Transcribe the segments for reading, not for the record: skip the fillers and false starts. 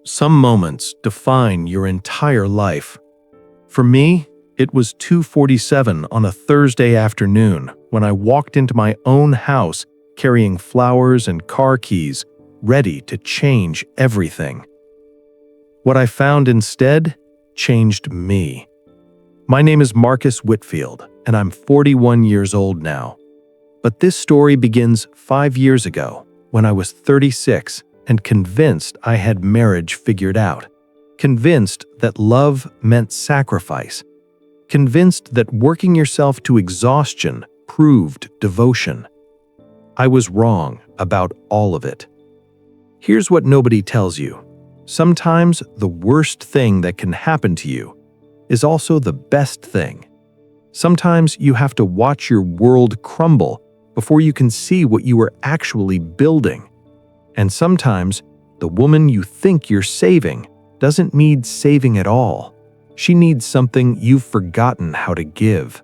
Some moments define your entire life. For me, it was 2:47 on a Thursday afternoon when I walked into my own house carrying flowers and car keys, ready to change everything. What I found instead changed me. My name is Marcus Whitfield, and I'm 41 years old now. But this story begins 5 years ago, when I was 36 and convinced I had marriage figured out. Convinced that love meant sacrifice. Convinced that working yourself to exhaustion proved devotion. I was wrong about all of it. Here's what nobody tells you. Sometimes the worst thing that can happen to you is also the best thing. Sometimes you have to watch your world crumble before you can see what you are actually building. And sometimes the woman you think you're saving doesn't need saving at all. She needs something you've forgotten how to give.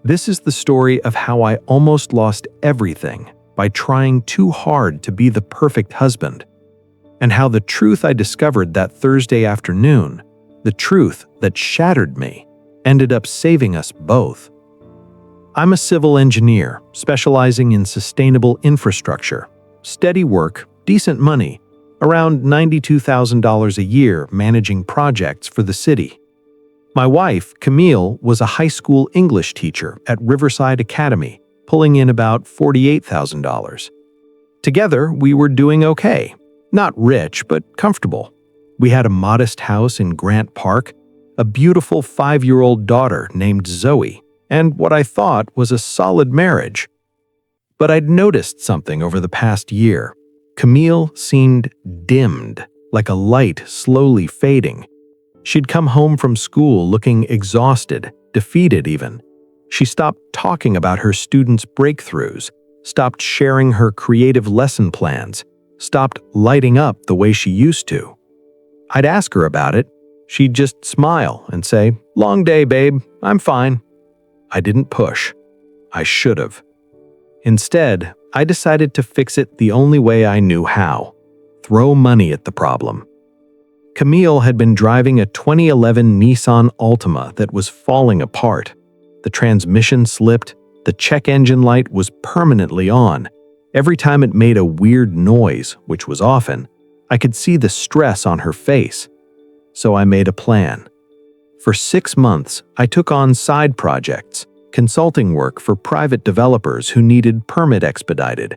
This is the story of how I almost lost everything by trying too hard to be the perfect husband, and how the truth I discovered that Thursday afternoon, the truth that shattered me, ended up saving us both. I'm a civil engineer specializing in sustainable infrastructure, steady work, decent money, around $92,000 a year managing projects for the city. My wife, Camille, was a high school English teacher at Riverside Academy, pulling in about $48,000. Together, we were doing okay. Not rich, but comfortable. We had a modest house in Grant Park, a beautiful 5-year-old daughter named Zoe, and what I thought was a solid marriage. But I'd noticed something over the past year. Camille seemed dimmed, like a light slowly fading. She'd come home from school looking exhausted, defeated even. She stopped talking about her students' breakthroughs, stopped sharing her creative lesson plans, stopped lighting up the way she used to. I'd ask her about it. She'd just smile and say, "Long day, babe. I'm fine." I didn't push. I should have. Instead, I decided to fix it the only way I knew how: throw money at the problem. Camille had been driving a 2011 Nissan Altima that was falling apart. The transmission slipped, the check engine light was permanently on. Every time it made a weird noise, which was often, I could see the stress on her face. So I made a plan. For 6 months, I took on side projects, consulting work for private developers who needed permit expedited,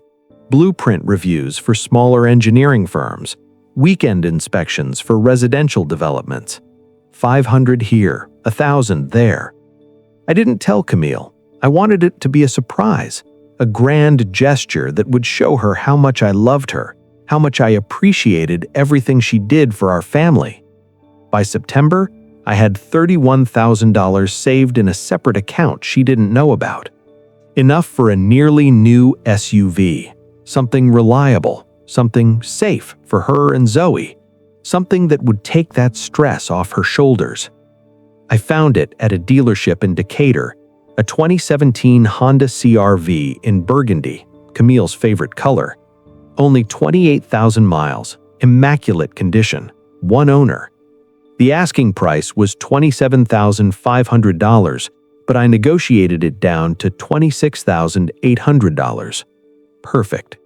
blueprint reviews for smaller engineering firms, weekend inspections for residential developments. 500 here, 1,000 there. I didn't tell Camille. I wanted it to be a surprise, a grand gesture that would show her how much I loved her, how much I appreciated everything she did for our family. By September, I had $31,000 saved in a separate account she didn't know about. Enough for a nearly new SUV, something reliable, something safe for her and Zoe, something that would take that stress off her shoulders. I found it at a dealership in Decatur, a 2017 Honda CR-V in burgundy, Camille's favorite color. Only 28,000 miles, immaculate condition, one owner. The asking price was $27,500, but I negotiated it down to $26,800. Perfect.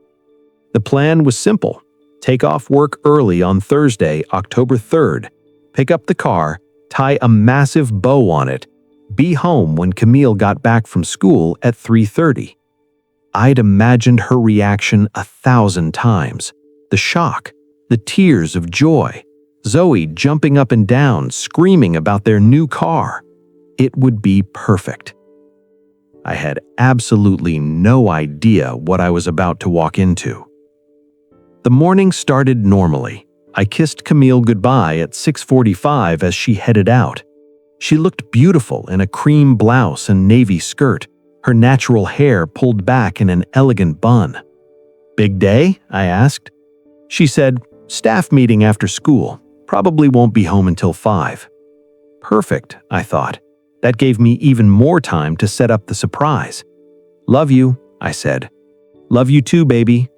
The plan was simple. Take off work early on Thursday, October 3rd, pick up the car, tie a massive bow on it, be home when Camille got back from school at 3:30. I'd imagined her reaction 1,000 times. The shock, the tears of joy, Zoe jumping up and down, screaming about their new car. It would be perfect. I had absolutely no idea what I was about to walk into. The morning started normally. I kissed Camille goodbye at 6:45 as she headed out. She looked beautiful in a cream blouse and navy skirt, her natural hair pulled back in an elegant bun. "Big day?" I asked. She said, "Staff meeting after school. Probably won't be home until 5. Perfect, I thought. That gave me even more time to set up the surprise. "Love you," I said. "Love you too, baby."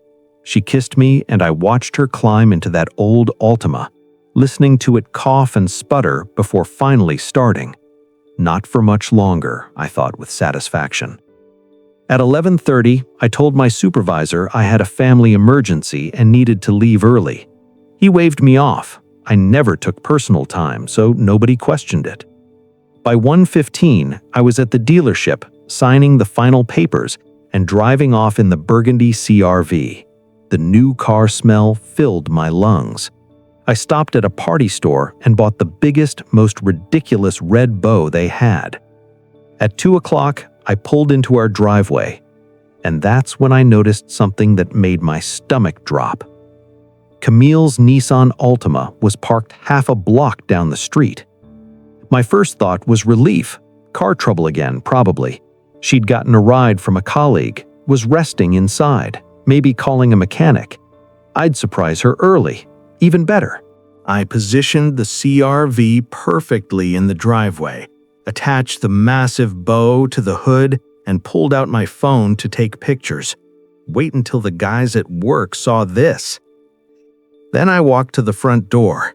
She kissed me and I watched her climb into that old Altima, listening to it cough and sputter before finally starting. Not for much longer, I thought with satisfaction. At 11:30, I told my supervisor I had a family emergency and needed to leave early. He waved me off. I never took personal time, so nobody questioned it. By 1:15, I was at the dealership, signing the final papers and driving off in the burgundy CR-V. The new car smell filled my lungs. I stopped at a party store and bought the biggest, most ridiculous red bow they had. At 2 o'clock, I pulled into our driveway, and that's when I noticed something that made my stomach drop. Camille's Nissan Altima was parked half a block down the street. My first thought was relief. Car trouble again, probably. She'd gotten a ride from a colleague, was resting inside, maybe calling a mechanic. I'd surprise her early. Even better. I positioned the CR-V perfectly in the driveway, attached the massive bow to the hood, and pulled out my phone to take pictures. Wait until the guys at work saw this. Then I walked to the front door.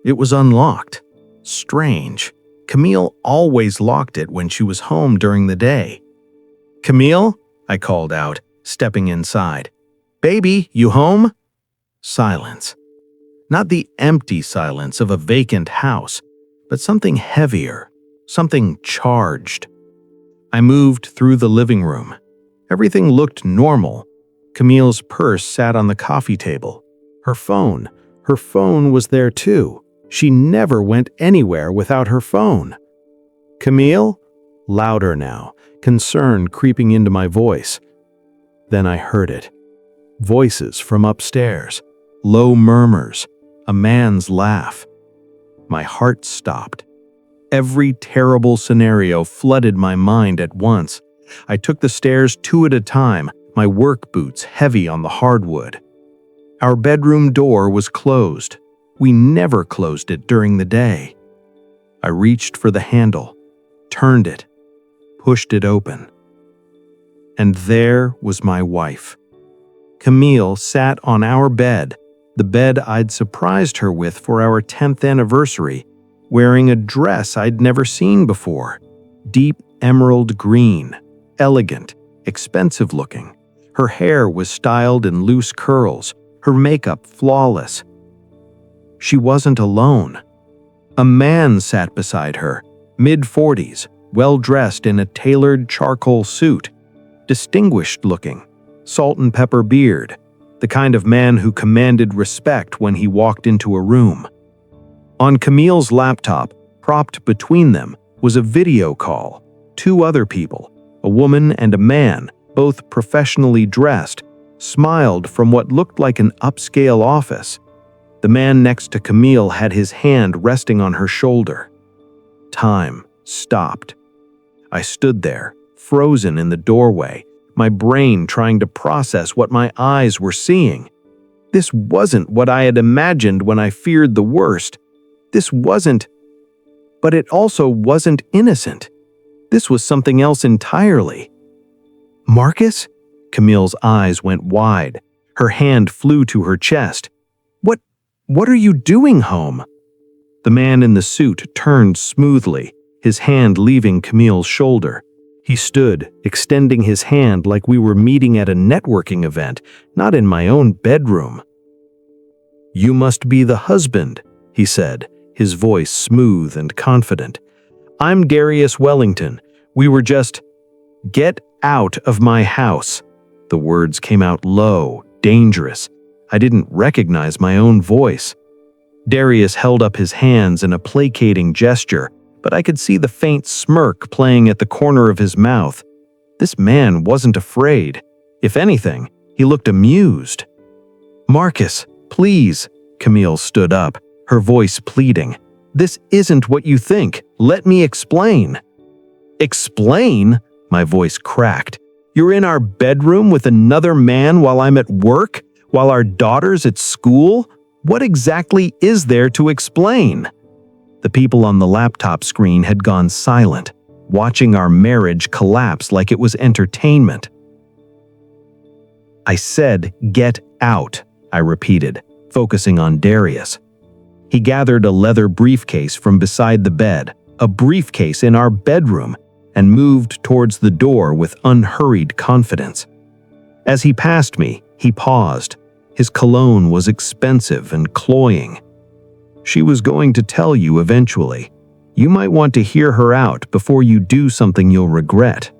It was unlocked. Strange. Camille always locked it when she was home during the day. "Camille?" I called out, stepping inside. "Baby, you home?" Silence. Not the empty silence of a vacant house, but something heavier, something charged. I moved through the living room. Everything looked normal. Camille's purse sat on the coffee table. Her phone was there too. She never went anywhere without her phone. "Camille?" Louder now, concern creeping into my voice. Then I heard it. Voices from upstairs, low murmurs, a man's laugh. My heart stopped. Every terrible scenario flooded my mind at once. I took the stairs 2 at a time, my work boots heavy on the hardwood. Our bedroom door was closed. We never closed it during the day. I reached for the handle, turned it, pushed it open. And there was my wife. Camille sat on our bed, the bed I'd surprised her with for our 10th anniversary, wearing a dress I'd never seen before. Deep emerald green, elegant, expensive looking. Her hair was styled in loose curls, her makeup flawless. She wasn't alone. A man sat beside her, mid-40s, well-dressed in a tailored charcoal suit, distinguished looking, salt and pepper beard, the kind of man who commanded respect when he walked into a room. On Camille's laptop, propped between them, was a video call. 2 other people, a woman and a man, both professionally dressed, smiled from what looked like an upscale office. The man next to Camille had his hand resting on her shoulder. Time stopped. I stood there, frozen in the doorway, my brain trying to process what my eyes were seeing. This wasn't what I had imagined when I feared the worst. This wasn't, but it also wasn't innocent. This was something else entirely. "Marcus?" Camille's eyes went wide. Her hand flew to her chest. What are you doing home?" The man in the suit turned smoothly, his hand leaving Camille's shoulder. He stood, extending his hand like we were meeting at a networking event, not in my own bedroom. "You must be the husband," he said, his voice smooth and confident. "I'm Darius Wellington. We were just—" "Get out of my house." The words came out low, dangerous. I didn't recognize my own voice. Darius held up his hands in a placating gesture, but I could see the faint smirk playing at the corner of his mouth. This man wasn't afraid. If anything, he looked amused. "Marcus, please," Camille stood up, her voice pleading. "This isn't what you think. Let me explain." "Explain?" My voice cracked. "You're in our bedroom with another man while I'm at work? While our daughter's at school? What exactly is there to explain?" The people on the laptop screen had gone silent, watching our marriage collapse like it was entertainment. I said, "Get Out, I repeated, focusing on Darius. He gathered a leather briefcase from beside the bed, a briefcase in our bedroom, and moved towards the door with unhurried confidence. As he passed me, he paused. His cologne was expensive and cloying. She was going to tell you eventually. You might want to hear her out before you do something you'll regret.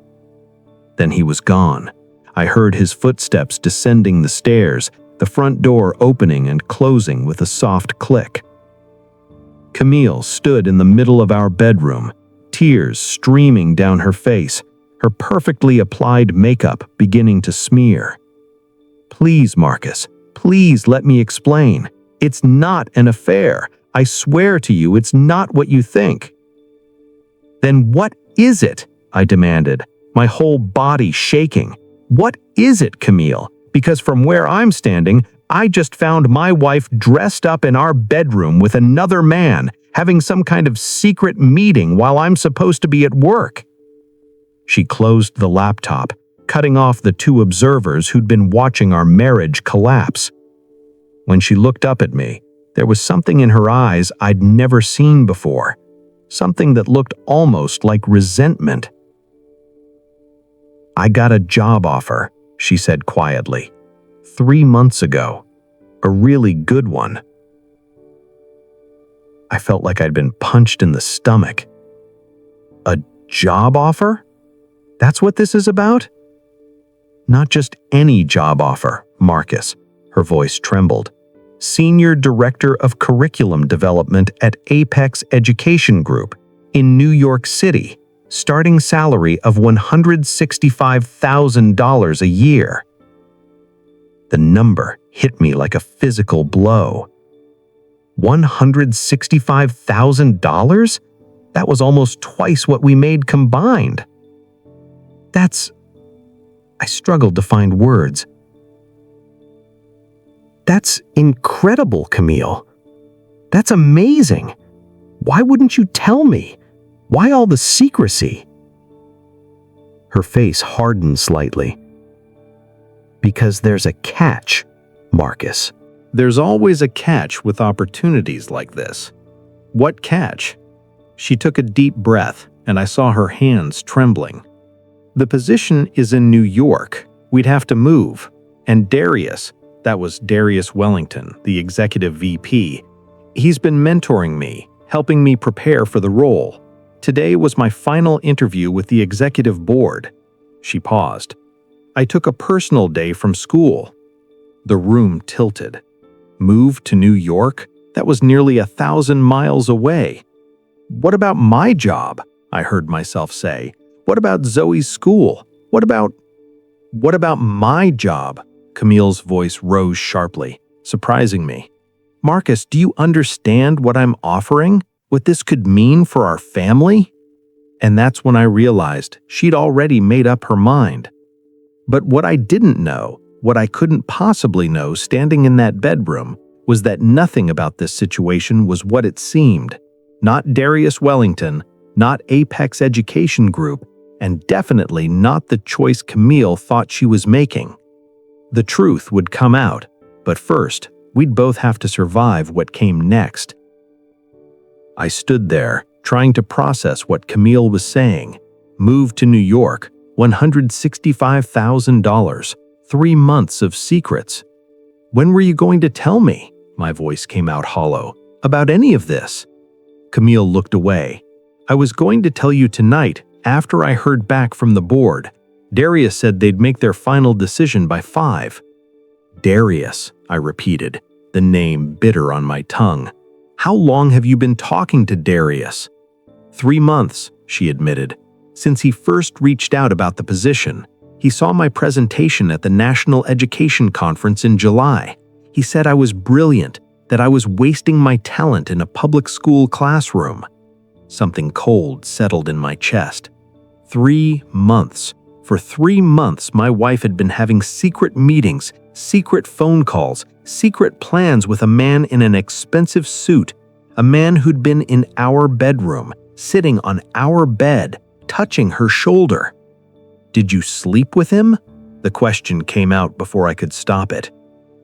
Then he was gone. I heard his footsteps descending the stairs, the front door opening and closing with a soft click. Camille stood in the middle of our bedroom, tears streaming down her face, her perfectly applied makeup beginning to smear. Please, Marcus, please let me explain. It's not an affair. I swear to you, it's not what you think. Then what is it? I demanded, my whole body shaking. What is it, Camille? Because from where I'm standing, I just found my wife dressed up in our bedroom with another man, having some kind of secret meeting while I'm supposed to be at work. She closed the laptop, cutting off the two observers who'd been watching our marriage collapse. When she looked up at me, there was something in her eyes I'd never seen before, something that looked almost like resentment. I got a job offer, she said quietly, 3 months ago, a really good one. I felt like I'd been punched in the stomach. A job offer? That's what this is about? Not just any job offer, Marcus. Her voice trembled. Senior Director of Curriculum Development at Apex Education Group in New York City, starting salary of $165,000 a year. The number hit me like a physical blow. $165,000? That was almost twice what we made combined. I struggled to find words. That's incredible, Camille. That's amazing. Why wouldn't you tell me? Why all the secrecy? Her face hardened slightly. Because there's a catch, Marcus. There's always a catch with opportunities like this. What catch? She took a deep breath, and I saw her hands trembling. The position is in New York. We'd have to move. And Darius, that was Darius Wellington, the executive VP, he's been mentoring me, helping me prepare for the role. Today was my final interview with the executive board. She paused. I took a personal day from school. The room tilted. Move to New York? That was nearly 1,000 miles away. What about my job? I heard myself say. What about Zoe's school? What about my job? Camille's voice rose sharply, surprising me. Marcus, do you understand what I'm offering? What this could mean for our family? And that's when I realized she'd already made up her mind. But what I didn't know, what I couldn't possibly know standing in that bedroom, was that nothing about this situation was what it seemed. Not Darius Wellington, not Apex Education Group, and definitely not the choice Camille thought she was making. The truth would come out, but first, we'd both have to survive what came next. I stood there, trying to process what Camille was saying. Moved to New York, $165,000, 3 months of secrets. When were you going to tell me? My voice came out hollow. About any of this? Camille looked away. I was going to tell you tonight, after I heard back from the board. Darius said they'd make their final decision by 5. Darius, I repeated, the name bitter on my tongue. How long have you been talking to Darius? 3 months, she admitted. Since he first reached out about the position, he saw my presentation at the National Education Conference in July. He said I was brilliant, that I was wasting my talent in a public school classroom. Something cold settled in my chest. 3 months. For 3 months, my wife had been having secret meetings, secret phone calls, secret plans with a man in an expensive suit, a man who'd been in our bedroom, sitting on our bed, touching her shoulder. Did you sleep with him? The question came out before I could stop it.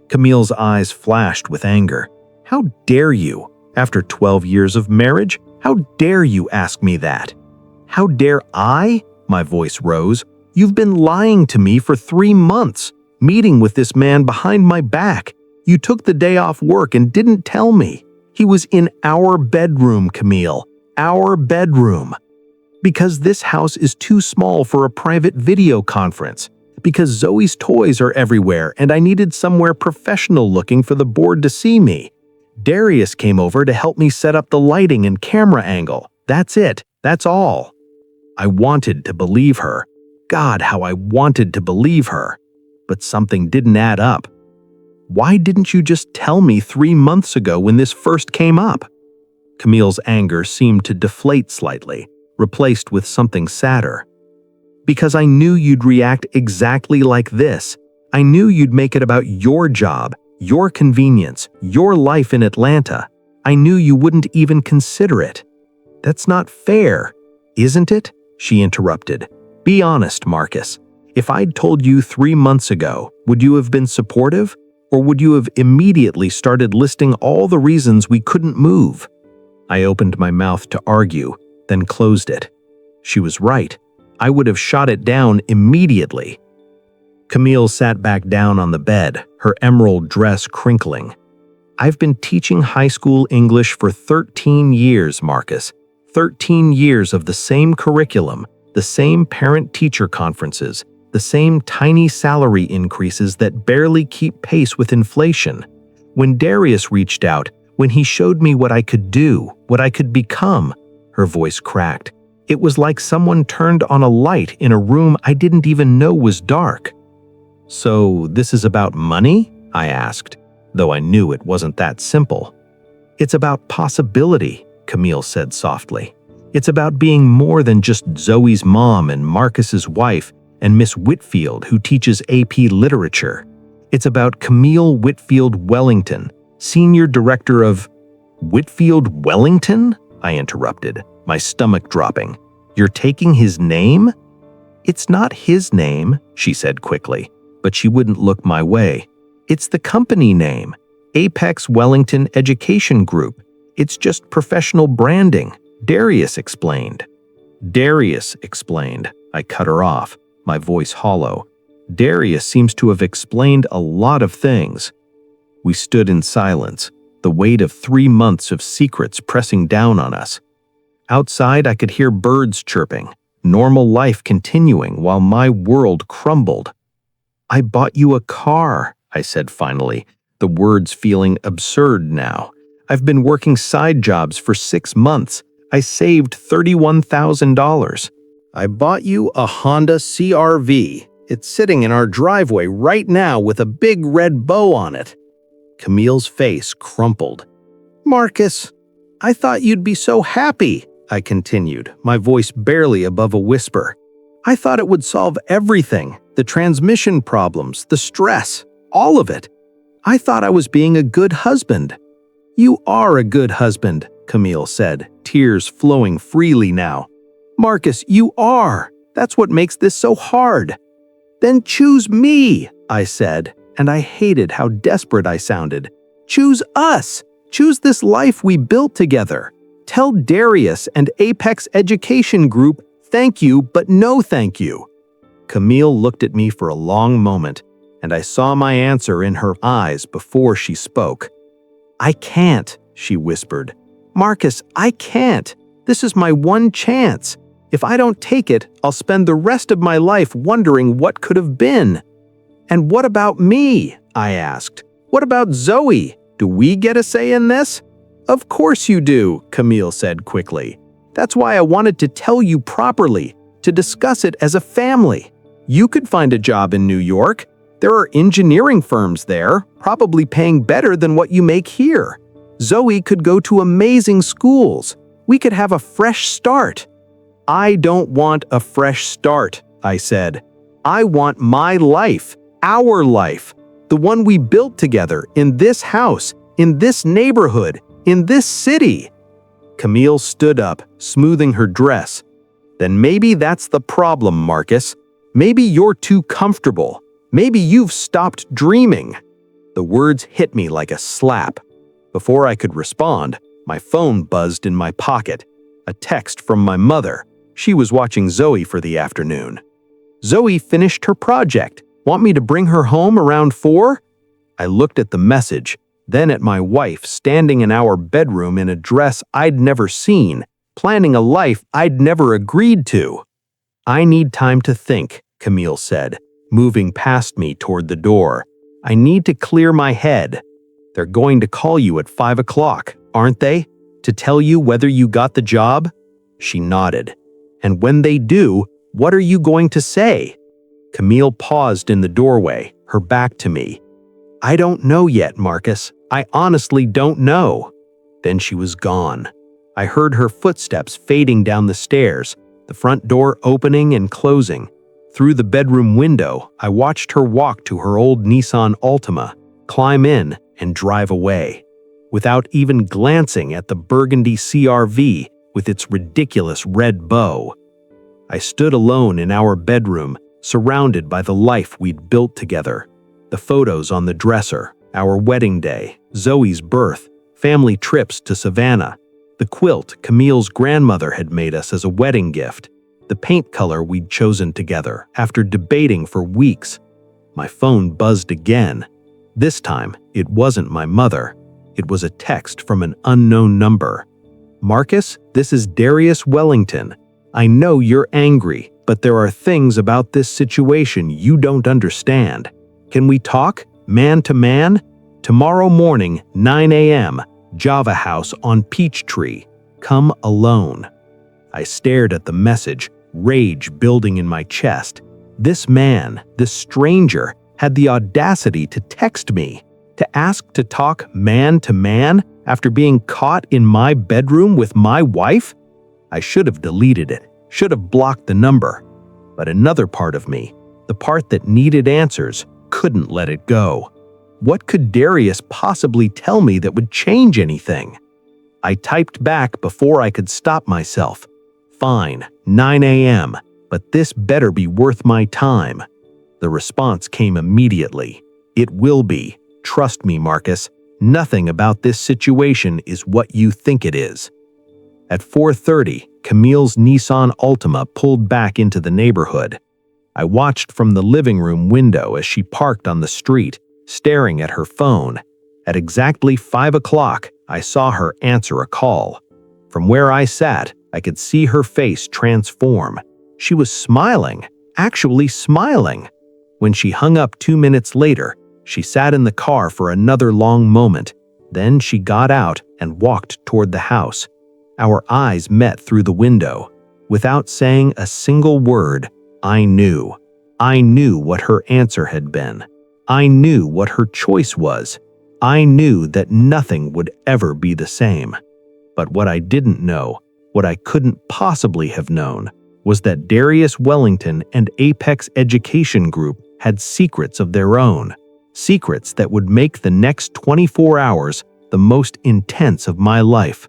Camille's eyes flashed with anger. How dare you? After 12 years of marriage, how dare you ask me that? How dare I? My voice rose. You've been lying to me for 3 months, meeting with this man behind my back. You took the day off work and didn't tell me. He was in our bedroom, Camille. Our bedroom. Because this house is too small for a private video conference. Because Zoe's toys are everywhere and I needed somewhere professional looking for the board to see me. Darius came over to help me set up the lighting and camera angle. That's it. That's all. I wanted to believe her. God, how I wanted to believe her. But something didn't add up. Why didn't you just tell me 3 months ago when this first came up? Camille's anger seemed to deflate slightly, replaced with something sadder. Because I knew you'd react exactly like this. I knew you'd make it about your job, your convenience, your life in Atlanta. I knew you wouldn't even consider it. That's not fair, isn't it? She interrupted. Be honest, Marcus. If I'd told you 3 months ago, would you have been supportive? Or would you have immediately started listing all the reasons we couldn't move? I opened my mouth to argue, then closed it. She was right. I would have shot it down immediately. Camille sat back down on the bed, her emerald dress crinkling. I've been teaching high school English for 13 years, Marcus. 13 years of the same curriculum, the same parent-teacher conferences, the same tiny salary increases that barely keep pace with inflation. When Darius reached out, when he showed me what I could do, what I could become, her voice cracked. It was like someone turned on a light in a room I didn't even know was dark. So this is about money? I asked, though I knew it wasn't that simple. It's about possibility, Camille said softly. It's about being more than just Zoe's mom and Marcus's wife and Miss Whitfield who teaches AP Literature. It's about Camille Whitfield Wellington, Senior Director of… Whitfield Wellington? I interrupted, my stomach dropping. You're taking his name? It's not his name, she said quickly, but she wouldn't look my way. It's the company name, Apex Wellington Education Group. It's just professional branding, Darius explained. Darius explained. I cut her off, my voice hollow. Darius seems to have explained a lot of things. We stood in silence, the weight of 3 months of secrets pressing down on us. Outside, I could hear birds chirping, normal life continuing while my world crumbled. I bought you a car, I said finally, the words feeling absurd now. I've been working side jobs for 6 months. I saved $31,000. I bought you a Honda CR-V. It's sitting in our driveway right now with a big red bow on it. Camille's face crumpled. Marcus, I thought you'd be so happy, I continued, my voice barely above a whisper. I thought it would solve everything, the transmission problems, the stress, all of it. I thought I was being a good husband. You are a good husband, Camille said, tears flowing freely now. Marcus, you are. That's what makes this so hard. Then choose me, I said, and I hated how desperate I sounded. Choose us. Choose this life we built together. Tell Darius and Apex Education Group thank you, but no thank you. Camille looked at me for a long moment, and I saw my answer in her eyes before she spoke. I can't, she whispered. Marcus, I can't. This is my one chance. If I don't take it, I'll spend the rest of my life wondering what could have been. And what about me? I asked. What about Zoe? Do we get a say in this? Of course you do, Camille said quickly. That's why I wanted to tell you properly, to discuss it as a family. You could find a job in New York. There are engineering firms there, probably paying better than what you make here. Zoe could go to amazing schools. We could have a fresh start. I don't want a fresh start, I said. I want my life, our life, the one we built together in this house, in this neighborhood, in this city. Camille stood up, smoothing her dress. Then maybe that's the problem, Marcus. Maybe you're too comfortable. Maybe you've stopped dreaming. The words hit me like a slap. Before I could respond, my phone buzzed in my pocket. A text from my mother. She was watching Zoe for the afternoon. "Zoe finished her project. Want me to bring her home around 4?" I looked at the message, then at my wife standing in our bedroom in a dress I'd never seen, planning a life I'd never agreed to. "I need time to think," Camille said, moving past me toward the door. "I need to clear my head." "They're going to call you at 5 o'clock, aren't they? To tell you whether you got the job?" She nodded. "And when they do, what are you going to say?" Camille paused in the doorway, her back to me. "I don't know yet, Marcus. I honestly don't know." Then she was gone. I heard her footsteps fading down the stairs, the front door opening and closing. Through the bedroom window, I watched her walk to her old Nissan Altima, climb in, and drive away, without even glancing at the burgundy CRV with its ridiculous red bow. I stood alone in our bedroom, surrounded by the life we'd built together. The photos on the dresser, our wedding day, Zoe's birth, family trips to Savannah, the quilt Camille's grandmother had made us as a wedding gift, the paint color we'd chosen together after debating for weeks. My phone buzzed again. This time, it wasn't my mother. It was a text from an unknown number. "Marcus, this is Darius Wellington. I know you're angry, but there are things about this situation you don't understand. Can we talk, man to man? Tomorrow morning, 9 a.m., Java House on Peachtree. Come alone." I stared at the message, rage building in my chest. This man, this stranger, had the audacity to text me, to ask to talk man to man after being caught in my bedroom with my wife? I should have deleted it, should have blocked the number. But another part of me, the part that needed answers, couldn't let it go. What could Darius possibly tell me that would change anything? I typed back before I could stop myself. "Fine, 9 a.m., but this better be worth my time." The response came immediately. "It will be. Trust me, Marcus. Nothing about this situation is what you think it is." At 4:30, Camille's Nissan Altima pulled back into the neighborhood. I watched from the living room window as she parked on the street, staring at her phone. At exactly 5 o'clock, I saw her answer a call. From where I sat, I could see her face transform. She was smiling, actually smiling. When she hung up 2 minutes later, she sat in the car for another long moment. Then she got out and walked toward the house. Our eyes met through the window. Without saying a single word, I knew. I knew what her answer had been. I knew what her choice was. I knew that nothing would ever be the same. But what I didn't know, what I couldn't possibly have known, was that Darius Wellington and Apex Education Group had secrets of their own. Secrets that would make the next 24 hours the most intense of my life.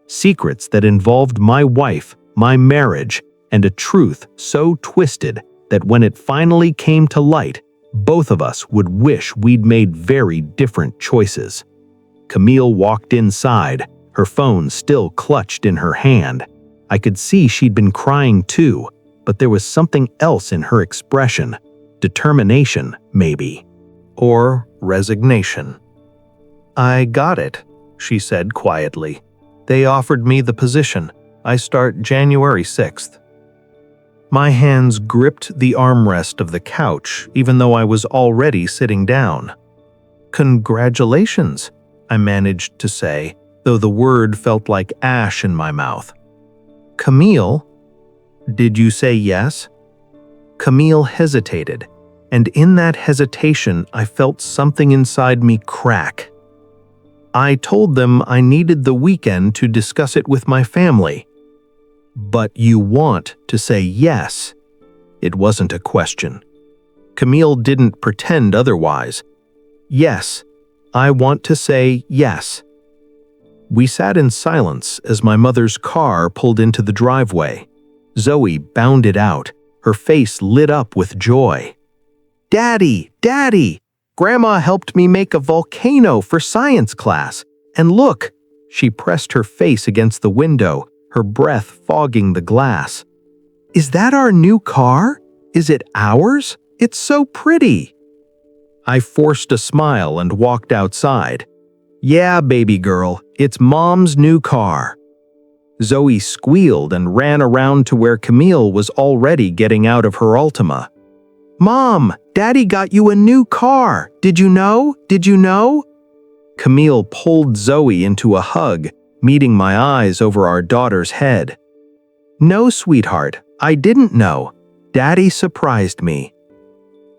Secrets that involved my wife, my marriage, and a truth so twisted that when it finally came to light, both of us would wish we'd made very different choices. Camille walked inside, her phone still clutched in her hand. I could see she'd been crying too, but there was something else in her expression. Determination, maybe. Or resignation. "I got it," she said quietly. "They offered me the position. I start January 6th. My hands gripped the armrest of the couch, even though I was already sitting down. "Congratulations," I managed to say, though the word felt like ash in my mouth. "Camille, did you say yes?" Camille hesitated, and in that hesitation I felt something inside me crack. "I told them I needed the weekend to discuss it with my family." "But you want to say yes." It wasn't a question. Camille didn't pretend otherwise. "Yes, I want to say yes." We sat in silence as my mother's car pulled into the driveway. Zoe bounded out, her face lit up with joy. "Daddy! Daddy!" Grandma helped me make a volcano for science class. And look, she pressed her face against the window, her breath fogging the glass. Is that our new car? Is it ours? It's so pretty. I forced a smile and walked outside. Yeah, baby girl, it's Mom's new car. Zoe squealed and ran around to where Camille was already getting out of her Altima. Mom, Daddy got you a new car. Did you know? Did you know? Camille pulled Zoe into a hug, meeting my eyes over our daughter's head. No, sweetheart, I didn't know. Daddy surprised me.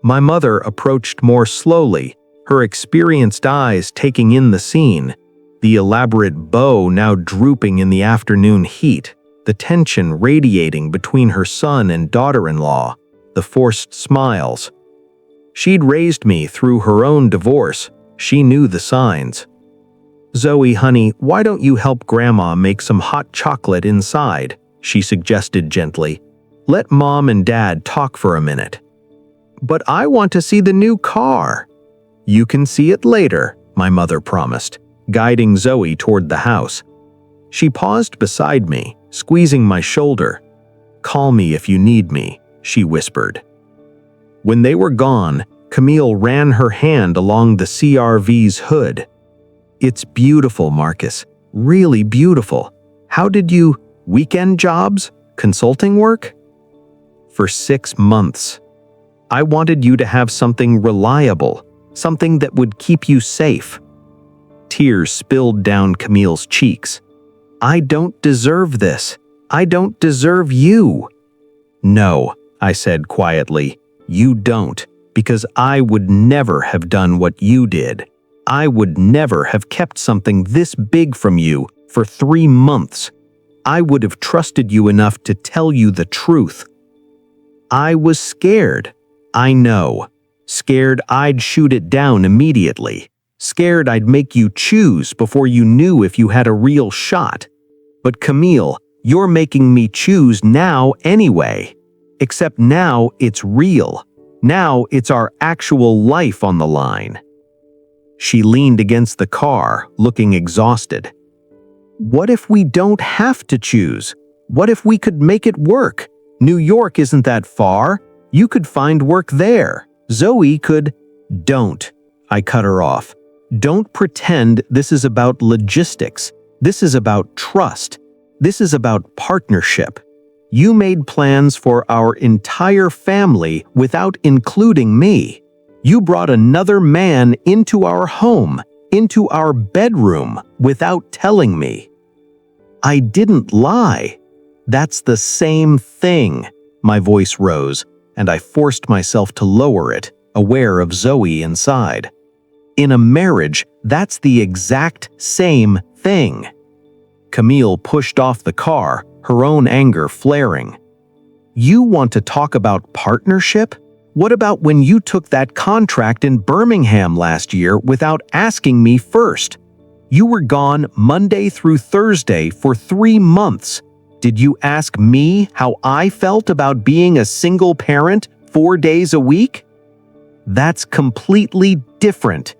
My mother approached more slowly, her experienced eyes taking in the scene, the elaborate bow now drooping in the afternoon heat, the tension radiating between her son and daughter-in-law, the forced smiles. She'd raised me through her own divorce. She knew the signs. Zoe, honey, why don't you help Grandma make some hot chocolate inside? She suggested gently. Let Mom and Dad talk for a minute. But I want to see the new car. You can see it later, my mother promised, guiding Zoe toward the house. She paused beside me, squeezing my shoulder. Call me if you need me, she whispered. When they were gone, Camille ran her hand along the CR-V's hood. It's beautiful, Marcus. Really beautiful. How did you... Weekend jobs? Consulting work? For 6 months. I wanted you to have something reliable, something that would keep you safe. Tears spilled down Camille's cheeks. I don't deserve this. I don't deserve you. No, I said quietly, you don't, because I would never have done what you did. I would never have kept something this big from you for 3 months. I would have trusted you enough to tell you the truth. I was scared. I know. Scared I'd shoot it down immediately. Scared I'd make you choose before you knew if you had a real shot. But Camille, you're making me choose now anyway. Except now it's real. Now it's our actual life on the line. She leaned against the car, looking exhausted. What if we don't have to choose? What if we could make it work? New York isn't that far. You could find work there. Zoe could... Don't. I cut her off. Don't pretend this is about logistics. This is about trust. This is about partnership. You made plans for our entire family without including me. You brought another man into our home, into our bedroom, without telling me. I didn't lie. That's the same thing. My voice rose, and I forced myself to lower it, aware of Zoe inside. In a marriage, that's the exact same thing. Camille pushed off the car, her own anger flaring. You want to talk about partnership? What about when you took that contract in Birmingham last year without asking me first? You were gone Monday through Thursday for 3 months. Did you ask me how I felt about being a single parent 4 days a week? That's completely different.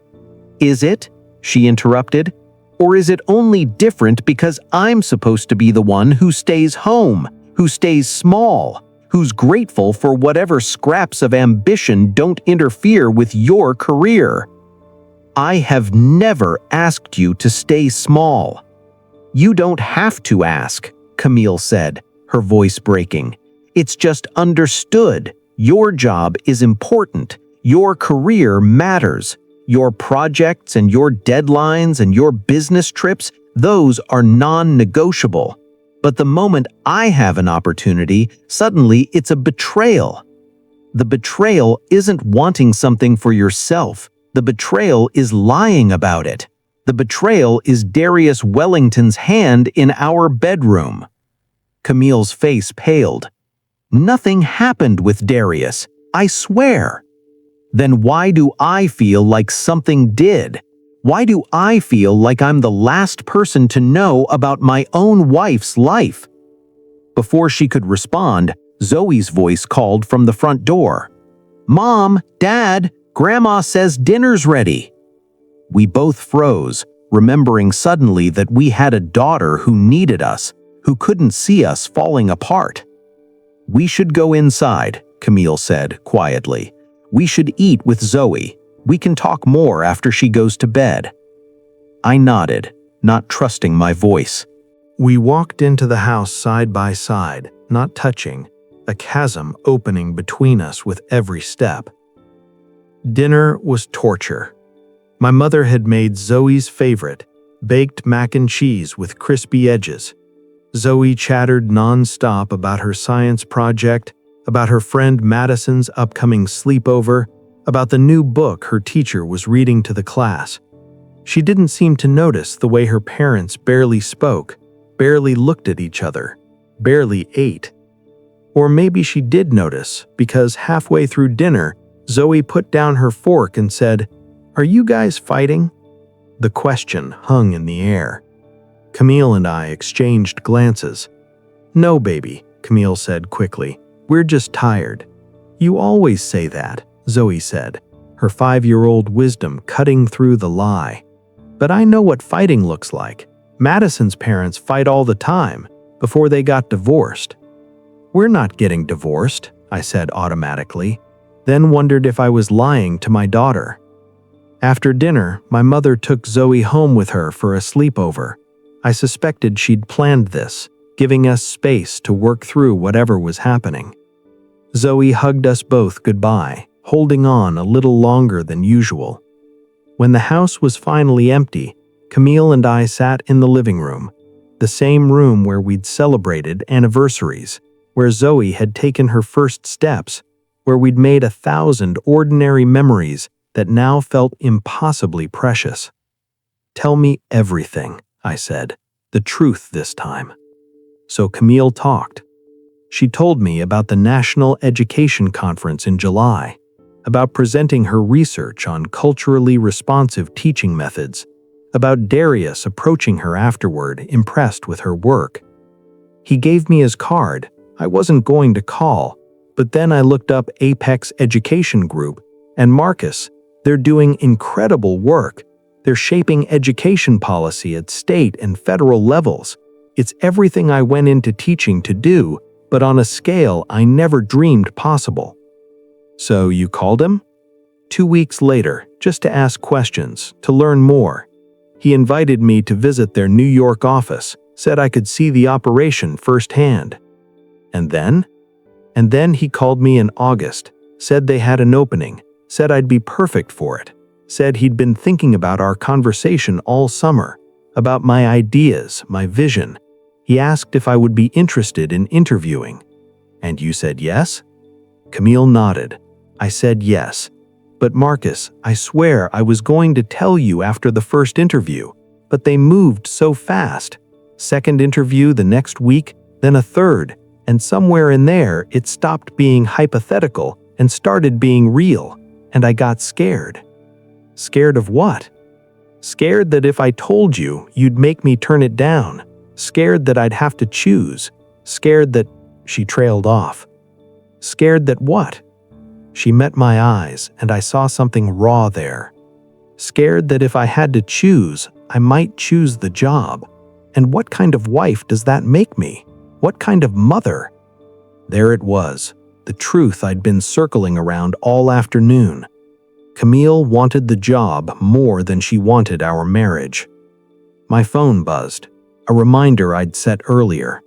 Is it? She interrupted. Or is it only different because I'm supposed to be the one who stays home, who stays small, who's grateful for whatever scraps of ambition don't interfere with your career? I have never asked you to stay small. You don't have to ask, Camille said, her voice breaking. It's just understood. Your job is important. Your career matters. Your projects and your deadlines and your business trips, those are non-negotiable. But the moment I have an opportunity, suddenly it's a betrayal. The betrayal isn't wanting something for yourself. The betrayal is lying about it. The betrayal is Darius Wellington's hand in our bedroom. Camille's face paled. Nothing happened with Darius, I swear. Then why do I feel like something did? Why do I feel like I'm the last person to know about my own wife's life? Before she could respond, Zoe's voice called from the front door. Mom, Dad, Grandma says dinner's ready." We both froze, remembering suddenly that we had a daughter who needed us, who couldn't see us falling apart. "We should go inside," Camille said quietly. "We should eat with Zoe. We can talk more after she goes to bed." I nodded, not trusting my voice. We walked into the house side by side, not touching, a chasm opening between us with every step. Dinner was torture. My mother had made Zoe's favorite, baked mac and cheese with crispy edges. Zoe chattered non-stop about her science project, about her friend Madison's upcoming sleepover, about the new book her teacher was reading to the class. She didn't seem to notice the way her parents barely spoke, barely looked at each other, barely ate. Or maybe she did notice, because halfway through dinner, Zoe put down her fork and said, "Are you guys fighting?" The question hung in the air. Camille and I exchanged glances. "No, baby," Camille said quickly. "We're just tired." "You always say that," Zoe said, her 5-year-old wisdom cutting through the lie. "But I know what fighting looks like. Madison's parents fight all the time, before they got divorced." "We're not getting divorced," I said automatically, then wondered if I was lying to my daughter. After dinner, my mother took Zoe home with her for a sleepover. I suspected she'd planned this, giving us space to work through whatever was happening. Zoe hugged us both goodbye, holding on a little longer than usual. When the house was finally empty, Camille and I sat in the living room, the same room where we'd celebrated anniversaries, where Zoe had taken her first steps, where we'd made 1,000 ordinary memories that now felt impossibly precious. "Tell me everything," I said, "the truth this time." So Camille talked. She told me about the National Education Conference in July, about presenting her research on culturally responsive teaching methods, about Darius approaching her afterward, impressed with her work. He gave me his card. I wasn't going to call, but then I looked up Apex Education Group, and Marcus, they're doing incredible work. They're shaping education policy at state and federal levels. It's everything I went into teaching to do, but on a scale I never dreamed possible. "So you called him?" 2 weeks later, just to ask questions, to learn more. He invited me to visit their New York office, said I could see the operation firsthand. And then? And then he called me in August, said they had an opening, said I'd be perfect for it, said he'd been thinking about our conversation all summer, about my ideas, my vision. He asked if I would be interested in interviewing. "And you said yes?" Camille nodded. I said yes. "But Marcus, I swear I was going to tell you after the first interview, but they moved so fast. Second interview the next week, then a third, and somewhere in there it stopped being hypothetical and started being real, and I got scared." "Scared of what?" "Scared that if I told you, you'd make me turn it down. Scared that I'd have to choose. Scared that—" She trailed off. "Scared that what?" She met my eyes, and I saw something raw there. Scared that if I had to choose, I might choose the job. And what kind of wife does that make me? What kind of mother? There it was, the truth I'd been circling around all afternoon. Camille wanted the job more than she wanted our marriage. My phone buzzed, a reminder I'd set earlier.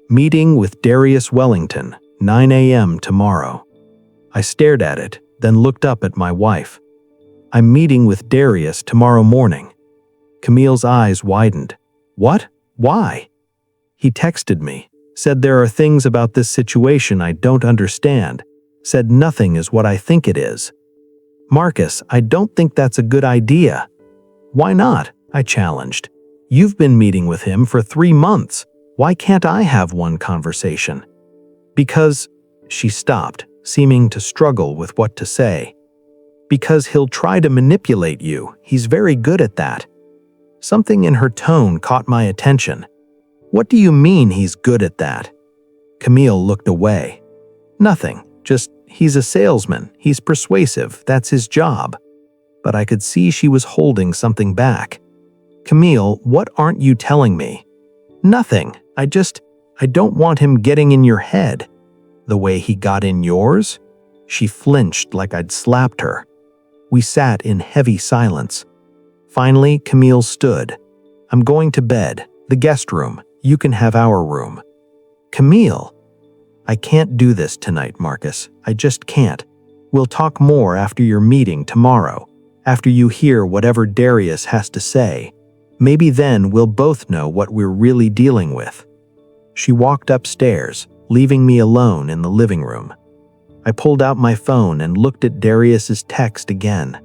Meeting with Darius Wellington, 9 a.m. tomorrow. I stared at it, then looked up at my wife. "I'm meeting with Darius tomorrow morning." Camille's eyes widened. "What? Why?" "He texted me, said there are things about this situation I don't understand, said nothing is what I think it is." "Marcus, I don't think that's a good idea." "Why not?" I challenged. "You've been meeting with him for 3 months. Why can't I have one conversation?" "Because—" She stopped, seeming to struggle with what to say. "Because he'll try to manipulate you. He's very good at that." Something in her tone caught my attention. "What do you mean he's good at that?" Camille looked away. "Nothing, just he's a salesman. He's persuasive. That's his job. But I could see she was holding something back. Camille, what aren't you telling me? Nothing. I don't want him getting in your head. The way he got in yours? She flinched like I'd slapped her. We sat in heavy silence. Finally, Camille stood. I'm going to bed. The guest room. You can have our room. Camille. I can't do this tonight, Marcus. I just can't. We'll talk more after your meeting tomorrow. After you hear whatever Darius has to say. Maybe then we'll both know what we're really dealing with. She walked upstairs, leaving me alone in the living room. I pulled out my phone and looked at Darius's text again.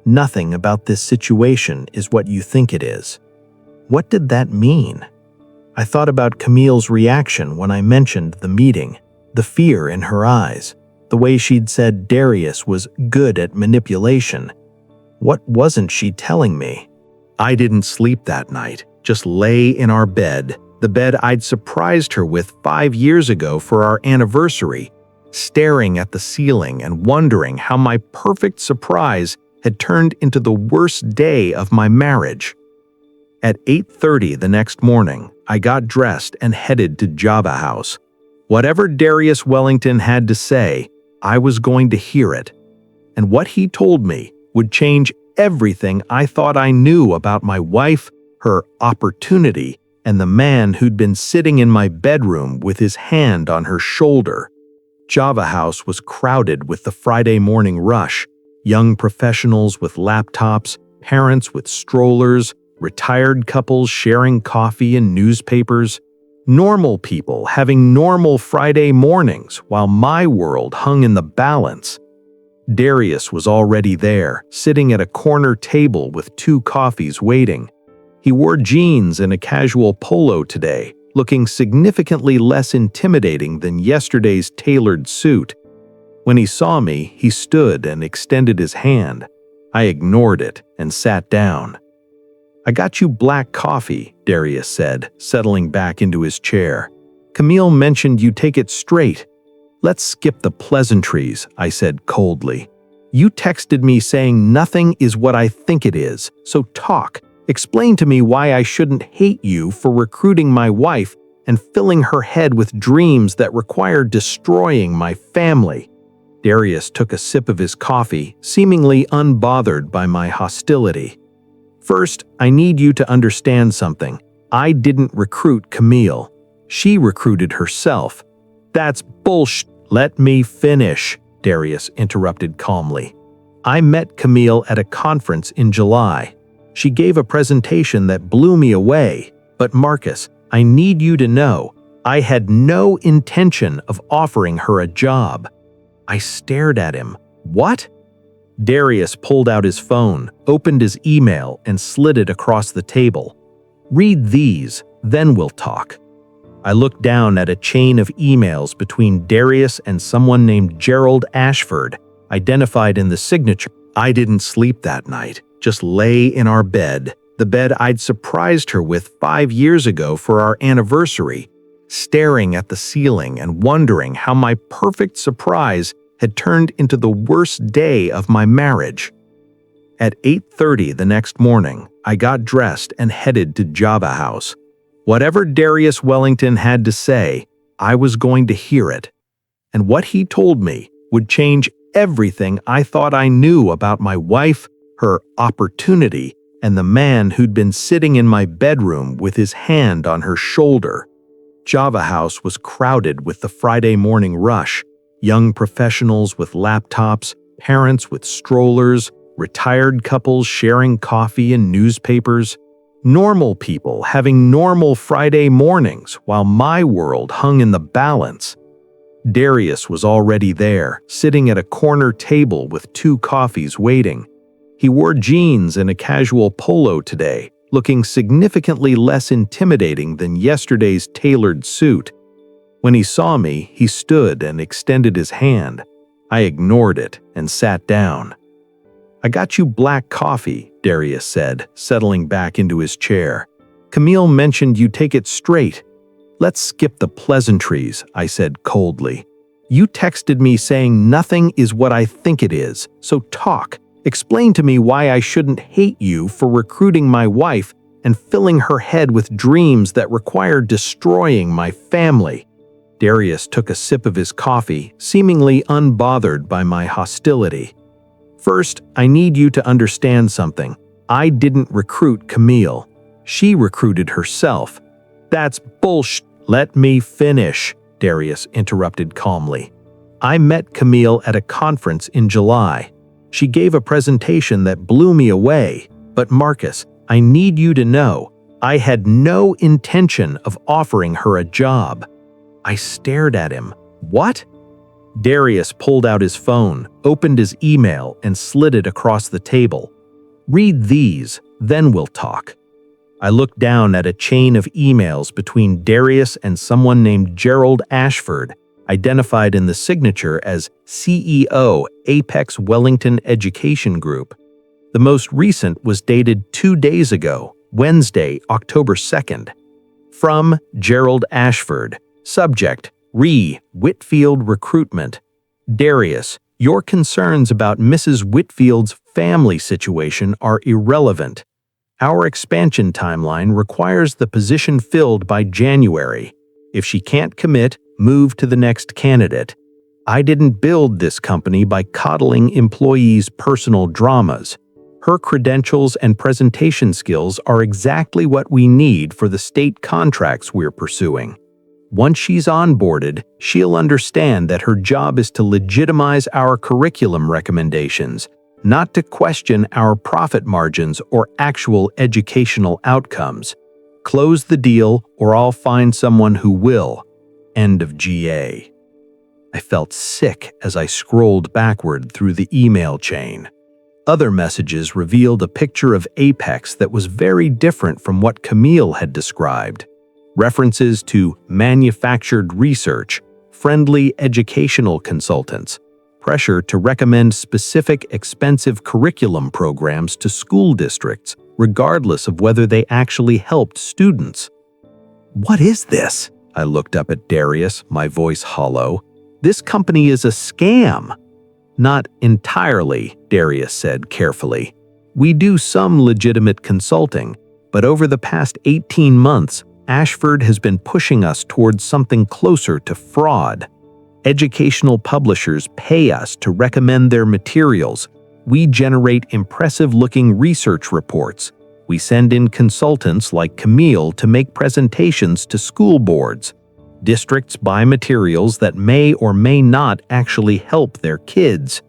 Nothing about this situation is what you think it is. What did that mean? I thought about Camille's reaction when I mentioned the meeting, the fear in her eyes, the way she'd said Darius was good at manipulation. What wasn't she telling me? I didn't sleep that night, just lay in our bed, the bed I'd surprised her with 5 years ago for our anniversary, staring at the ceiling and wondering how my perfect surprise had turned into the worst day of my marriage. At 8:30 the next morning, I got dressed and headed to Java House. Whatever Darius Wellington had to say, I was going to hear it. And what he told me would change everything I thought I knew about my wife, her opportunity, and the man who'd been sitting in my bedroom with his hand on her shoulder. Java House was crowded with the Friday morning rush, young professionals with laptops, parents with strollers, retired couples sharing coffee and newspapers, normal people having normal Friday mornings while my world hung in the balance. Darius was already there, sitting at a corner table with 2 coffees waiting. He wore jeans and a casual polo today, looking significantly less intimidating than yesterday's tailored suit. When he saw me, he stood and extended his hand. I ignored it and sat down. I got you black coffee, Darius said, settling back into his chair. Camille mentioned you take it straight. Let's skip the pleasantries, I said coldly. You texted me saying nothing is what I think it is, so talk. Explain to me why I shouldn't hate you for recruiting my wife and filling her head with dreams that require destroying my family. Darius took a sip of his coffee, seemingly unbothered by my hostility. First, I need you to understand something. I didn't recruit Camille. She recruited herself. That's bullshit. Let me finish, Darius interrupted calmly. I met Camille at a conference in July. She gave a presentation that blew me away. But Marcus, I need you to know, I had no intention of offering her a job. I stared at him. What? Darius pulled out his phone, opened his email, and slid it across the table. Read these, then we'll talk. I looked down at a chain of emails between Darius and someone named Gerald Ashford, identified in the signature. I didn't sleep that night, just lay in our bed, the bed I'd surprised her with 5 years ago for our anniversary, staring at the ceiling and wondering how my perfect surprise had turned into the worst day of my marriage. At 8:30 the next morning, I got dressed and headed to Java House. Whatever Darius Wellington had to say, I was going to hear it. And what he told me would change everything I thought I knew about my wife, her opportunity, and the man who'd been sitting in my bedroom with his hand on her shoulder. Java House was crowded with the Friday morning rush, young professionals with laptops, parents with strollers, retired couples sharing coffee and newspapers, normal people having normal Friday mornings while my world hung in the balance. Darius was already there, sitting at a corner table with 2 coffees waiting. He wore jeans and a casual polo today, looking significantly less intimidating than yesterday's tailored suit. When he saw me, he stood and extended his hand. I ignored it and sat down. I got you black coffee, Darius said, settling back into his chair. Camille mentioned you take it straight. Let's skip the pleasantries, I said coldly. You texted me saying nothing is what I think it is, so talk. Explain to me why I shouldn't hate you for recruiting my wife and filling her head with dreams that require destroying my family." Darius took a sip of his coffee, seemingly unbothered by my hostility. "First, I need you to understand something. I didn't recruit Camille. She recruited herself." "That's bullshit." "Let me finish," Darius interrupted calmly. "I met Camille at a conference in July. She gave a presentation that blew me away. But Marcus, I need you to know, I had no intention of offering her a job." I stared at him. "What?" Darius pulled out his phone, opened his email, and slid it across the table. "Read these, then we'll talk." I looked down at a chain of emails between Darius and someone named Gerald Ashford, identified in the signature as CEO, Apex Wellington Education Group. The most recent was dated 2 days ago, Wednesday, October 2nd. From Gerald Ashford. Subject: Whitfield Recruitment. Darius, your concerns about Mrs. Whitfield's family situation are irrelevant. Our expansion timeline requires the position filled by January. If she can't commit, move to the next candidate. I didn't build this company by coddling employees' personal dramas. Her credentials and presentation skills are exactly what we need for the state contracts we're pursuing. Once she's onboarded, she'll understand that her job is to legitimize our curriculum recommendations, not to question our profit margins or actual educational outcomes. Close the deal, or I'll find someone who will. End of GA. I felt sick as I scrolled backward through the email chain. Other messages revealed a picture of Apex that was very different from what Camille had described. References to manufactured research, friendly educational consultants, pressure to recommend specific expensive curriculum programs to school districts, regardless of whether they actually helped students. "What is this?" I looked up at Darius, my voice hollow. "This company is a scam." "Not entirely," Darius said carefully. "We do some legitimate consulting, but over the past 18 months, Ashford has been pushing us towards something closer to fraud. Educational publishers pay us to recommend their materials. We generate impressive-looking research reports. We send in consultants like Camille to make presentations to school boards. Districts buy materials that may or may not actually help their kids.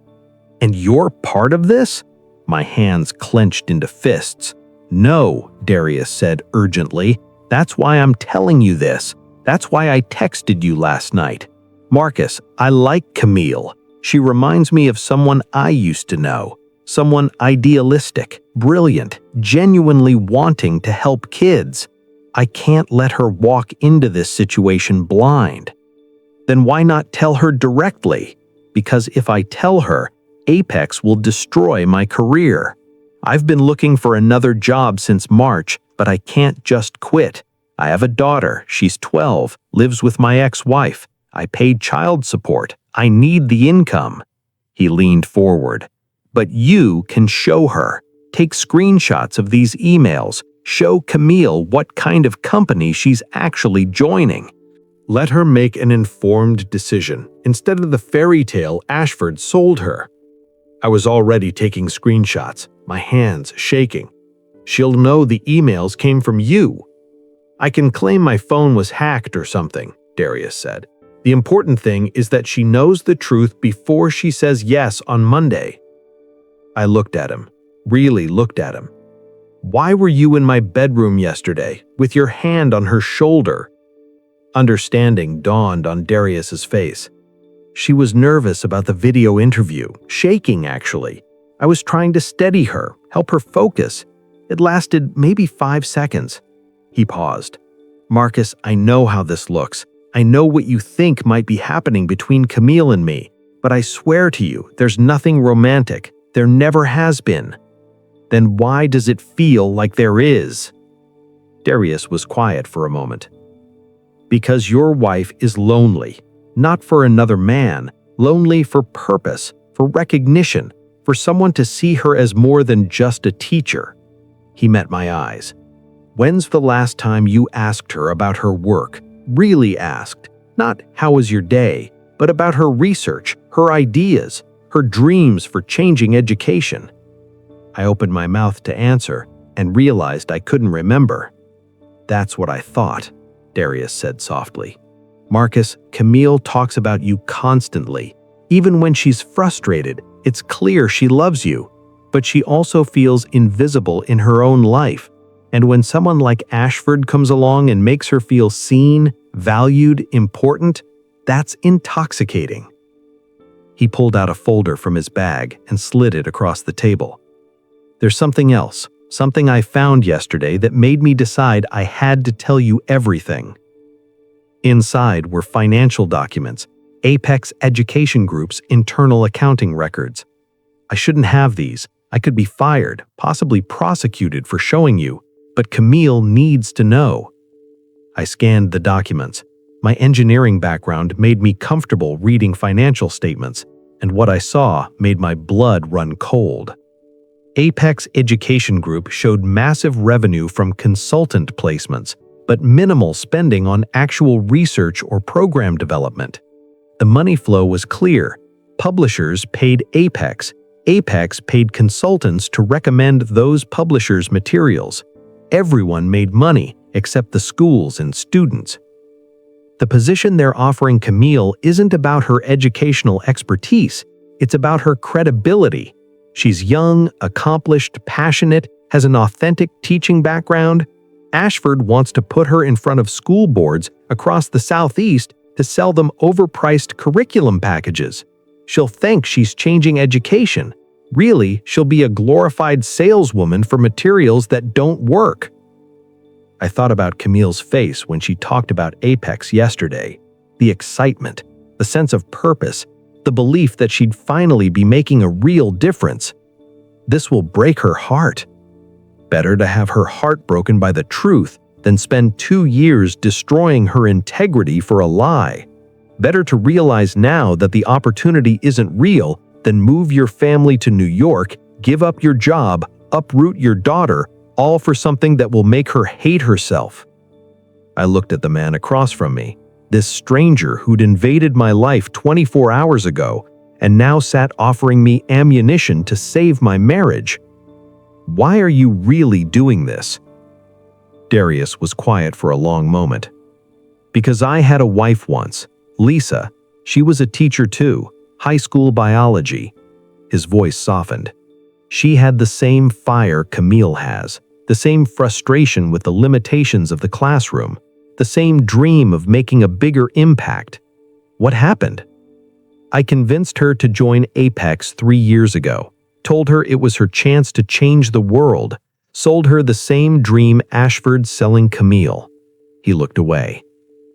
And you're part of this?" My hands clenched into fists. "No," Darius said urgently. "That's why I'm telling you this. That's why I texted you last night. Marcus, I like Camille. She reminds me of someone I used to know. Someone idealistic, brilliant, genuinely wanting to help kids. I can't let her walk into this situation blind." "Then why not tell her directly?" "Because if I tell her, Apex will destroy my career. I've been looking for another job since March, but I can't just quit. I have a daughter, she's 12, lives with my ex-wife. I paid child support. I need the income." He leaned forward. "But you can show her. Take screenshots of these emails. Show Camille what kind of company she's actually joining. Let her make an informed decision, instead of the fairy tale Ashford sold her." I was already taking screenshots, my hands shaking. "She'll know the emails came from you." "I can claim my phone was hacked or something," Darius said. "The important thing is that she knows the truth before she says yes on Monday." I looked at him, really looked at him. "Why were you in my bedroom yesterday, with your hand on her shoulder?" Understanding dawned on Darius's face. She was nervous about the video interview, shaking actually. I was trying to steady her, help her focus. It lasted maybe 5 seconds. He paused. "Marcus, I know how this looks. I know what you think might be happening between Camille and me, but I swear to you, there's nothing romantic. There never has been." "Then why does it feel like there is?" Darius was quiet for a moment. "Because your wife is lonely. Not for another man, lonely for purpose, for recognition, for someone to see her as more than just a teacher. He met my eyes. When's the last time you asked her about her work? Really asked. Not how was your day, but about her research, her ideas, her dreams for changing education. I opened my mouth to answer and realized I couldn't remember. That's what I thought, Darius said softly. Marcus, Camille talks about you constantly. Even when she's frustrated, it's clear she loves you, but she also feels invisible in her own life. And when someone like Ashford comes along and makes her feel seen, valued, important, that's intoxicating. He pulled out a folder from his bag and slid it across the table. There's something else, something I found yesterday that made me decide I had to tell you everything. Inside were financial documents, Apex Education Group's internal accounting records. I shouldn't have these. I could be fired, possibly prosecuted for showing you, but Camille needs to know. I scanned the documents. My engineering background made me comfortable reading financial statements, and what I saw made my blood run cold. Apex Education Group showed massive revenue from consultant placements, but minimal spending on actual research or program development. The money flow was clear. Publishers paid Apex. Apex paid consultants to recommend those publishers' materials. Everyone made money except the schools and students. The position they're offering Camille isn't about her educational expertise. It's about her credibility. She's young, accomplished, passionate, has an authentic teaching background. Ashford wants to put her in front of school boards across the Southeast to sell them overpriced curriculum packages. She'll think she's changing education. Really, she'll be a glorified saleswoman for materials that don't work. I thought about Camille's face when she talked about Apex yesterday. The excitement, the sense of purpose, the belief that she'd finally be making a real difference. This will break her heart. Better to have her heart broken by the truth than spend 2 years destroying her integrity for a lie. Better to realize now that the opportunity isn't real than move your family to New York, give up your job, uproot your daughter, all for something that will make her hate herself. I looked at the man across from me, this stranger who'd invaded my life 24 hours ago and now sat offering me ammunition to save my marriage. Why are you really doing this? Darius was quiet for a long moment. Because I had a wife once, Lisa. She was a teacher too, high school biology. His voice softened. She had the same fire Camille has, the same frustration with the limitations of the classroom, the same dream of making a bigger impact. What happened? I convinced her to join Apex 3 years ago. Told her it was her chance to change the world, sold her the same dream Ashford's selling Camille. He looked away.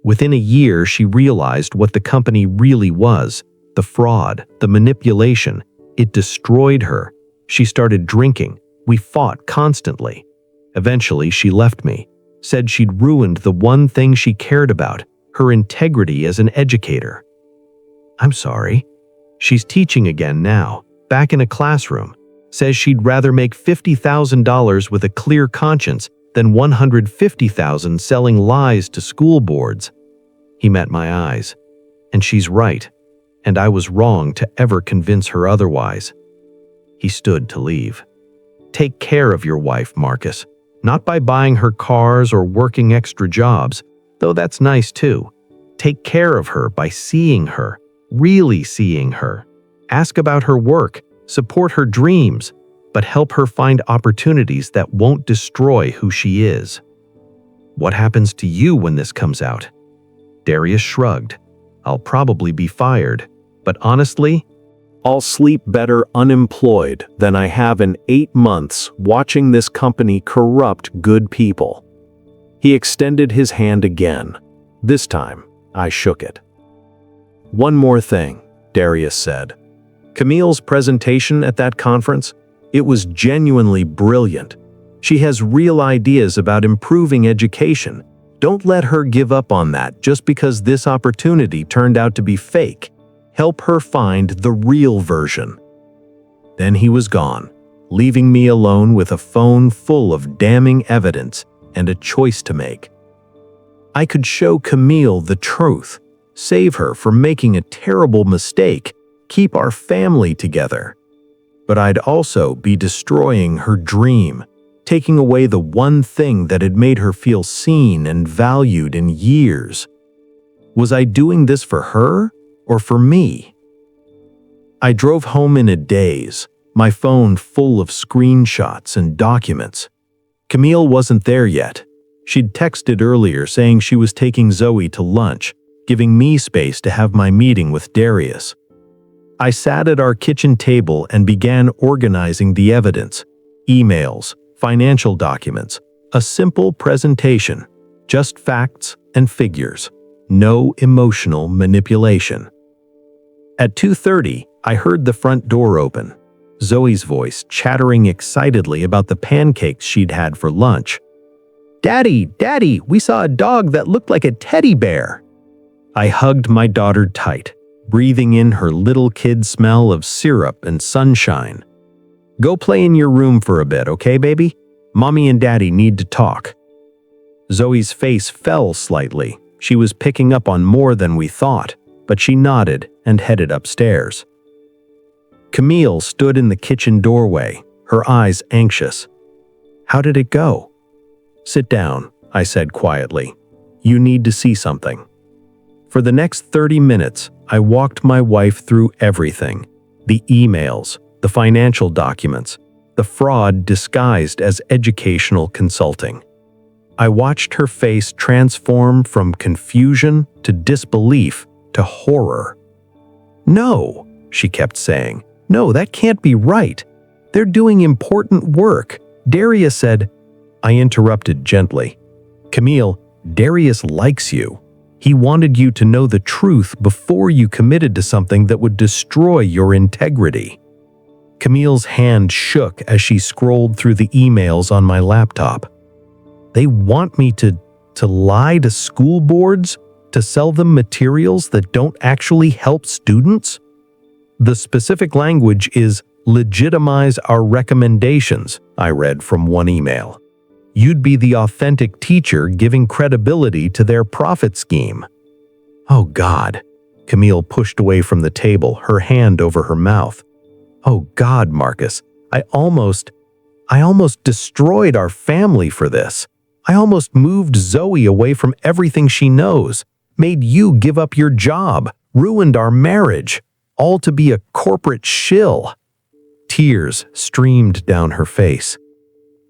Within a year, she realized what the company really was, the fraud, the manipulation. It destroyed her. She started drinking. We fought constantly. Eventually, she left me, said she'd ruined the one thing she cared about, her integrity as an educator. I'm sorry. She's teaching again now. Back in a classroom, says she'd rather make $50,000 with a clear conscience than $150,000 selling lies to school boards. He met my eyes. And she's right, and I was wrong to ever convince her otherwise. He stood to leave. Take care of your wife, Marcus, not by buying her cars or working extra jobs, though that's nice too. Take care of her by seeing her, really seeing her. Ask about her work, support her dreams, but help her find opportunities that won't destroy who she is. What happens to you when this comes out? Darius shrugged. I'll probably be fired, but honestly, I'll sleep better unemployed than I have in 8 months watching this company corrupt good people. He extended his hand again. This time, I shook it. One more thing, Darius said. Camille's presentation at that conference, it was genuinely brilliant. She has real ideas about improving education, Don't let her give up on that just because this opportunity turned out to be fake. Help her find the real version." Then he was gone, leaving me alone with a phone full of damning evidence and a choice to make. I could show Camille the truth, save her from making a terrible mistake, keep our family together. But I'd also be destroying her dream, taking away the one thing that had made her feel seen and valued in years. Was I doing this for her or for me? I drove home in a daze, my phone full of screenshots and documents. Camille wasn't there yet. She'd texted earlier saying she was taking Zoe to lunch, giving me space to have my meeting with Darius. I sat at our kitchen table and began organizing the evidence: emails, financial documents, a simple presentation, just facts and figures, no emotional manipulation. At 2:30, I heard the front door open, Zoe's voice chattering excitedly about the pancakes she'd had for lunch. "Daddy, Daddy, we saw a dog that looked like a teddy bear." I hugged my daughter tight, breathing in her little kid smell of syrup and sunshine. "Go play in your room for a bit, okay, baby? Mommy and Daddy need to talk." Zoe's face fell slightly. She was picking up on more than we thought, but she nodded and headed upstairs. Camille stood in the kitchen doorway, her eyes anxious. "How did it go?" "Sit down," I said quietly. "You need to see something." For the next 30 minutes, I walked my wife through everything: the emails, the financial documents, the fraud disguised as educational consulting. I watched her face transform from confusion to disbelief to horror. "No," she kept saying. "No, that can't be right. They're doing important work." Darius said. I interrupted gently. "Camille, Darius likes you. He wanted you to know the truth before you committed to something that would destroy your integrity." Camille's hand shook as she scrolled through the emails on my laptop. "They want me to lie to school boards? To sell them materials that don't actually help students?" The specific language is "legitimize our recommendations," I read from one email. "You'd be the authentic teacher giving credibility to their profit scheme." "Oh God." Camille pushed away from the table, her hand over her mouth. "Oh God, Marcus, I almost destroyed our family for this. I almost moved Zoe away from everything she knows, made you give up your job, ruined our marriage, all to be a corporate shill." Tears streamed down her face.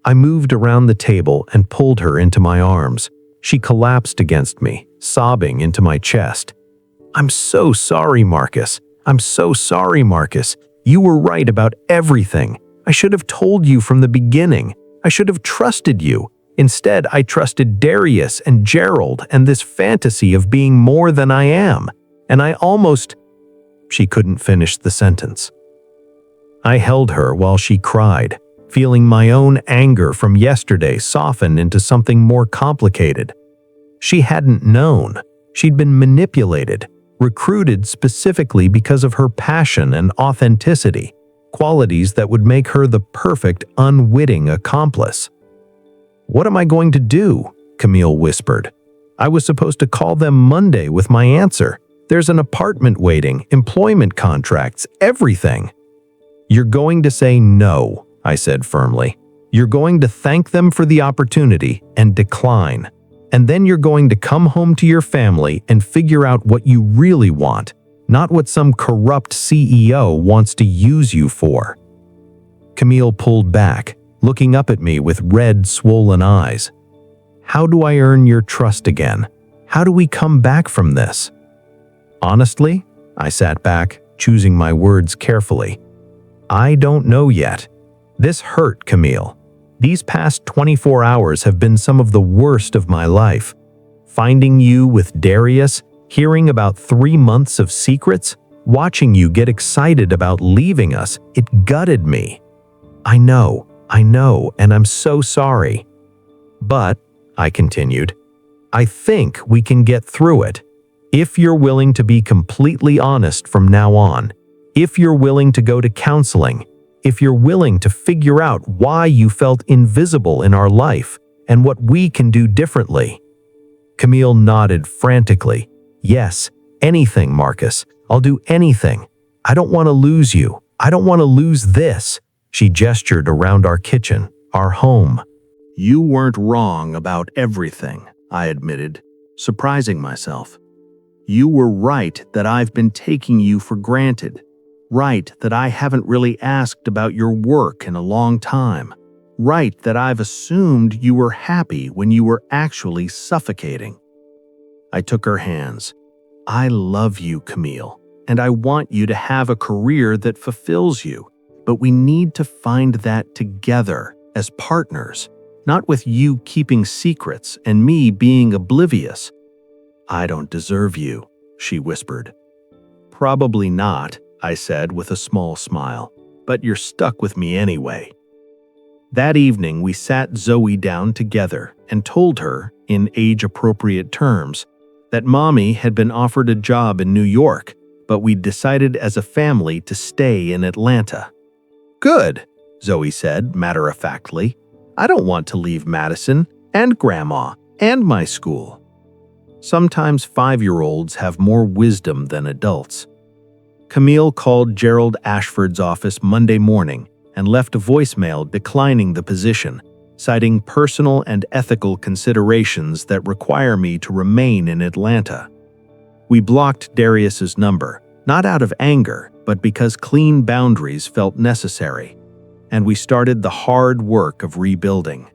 I moved around the table and pulled her into my arms. She collapsed against me, sobbing into my chest. "I'm so sorry, Marcus. I'm so sorry, Marcus. You were right about everything. I should have told you from the beginning. I should have trusted you. Instead, I trusted Darius and Gerald and this fantasy of being more than I am. And I almost—" She couldn't finish the sentence. I held her while she cried, feeling my own anger from yesterday soften into something more complicated. She hadn't known. She'd been manipulated, recruited specifically because of her passion and authenticity, qualities that would make her the perfect unwitting accomplice. "What am I going to do?" Camille whispered. "I was supposed to call them Monday with my answer. There's an apartment waiting, employment contracts, everything." "You're going to say no," I said firmly. "You're going to thank them for the opportunity and decline. And then you're going to come home to your family and figure out what you really want, not what some corrupt CEO wants to use you for." Camille pulled back, looking up at me with red, swollen eyes. "How do I earn your trust again? How do we come back from this?" Honestly, I sat back, choosing my words carefully. I don't know yet. This hurt, Camille. These past 24 hours have been some of the worst of my life. Finding you with Darius, hearing about 3 months of secrets, watching you get excited about leaving us, it gutted me. I know, and I'm so sorry. But, I continued, I think we can get through it. If you're willing to be completely honest from now on, if you're willing to go to counseling, if you're willing to figure out why you felt invisible in our life and what we can do differently." Camille nodded frantically. "Yes, anything, Marcus. I'll do anything. I don't want to lose you. I don't want to lose this." She gestured around our kitchen, our home. "You weren't wrong about everything," I admitted, surprising myself. "You were right that I've been taking you for granted. Right that I haven't really asked about your work in a long time. Right that I've assumed you were happy when you were actually suffocating." I took her hands. "I love you, Camille, and I want you to have a career that fulfills you, but we need to find that together as partners, not with you keeping secrets and me being oblivious." "I don't deserve you," she whispered. "Probably not," I said with a small smile, "but you're stuck with me anyway." That evening, we sat Zoe down together and told her, in age-appropriate terms, that Mommy had been offered a job in New York, but we decided as a family to stay in Atlanta. "Good," Zoe said matter-of-factly. "I don't want to leave Madison and Grandma and my school." Sometimes 5-year-olds have more wisdom than adults. Camille called Gerald Ashford's office Monday morning and left a voicemail declining the position, citing personal and ethical considerations that require me to remain in Atlanta. We blocked Darius's number, not out of anger, but because clean boundaries felt necessary. And we started the hard work of rebuilding.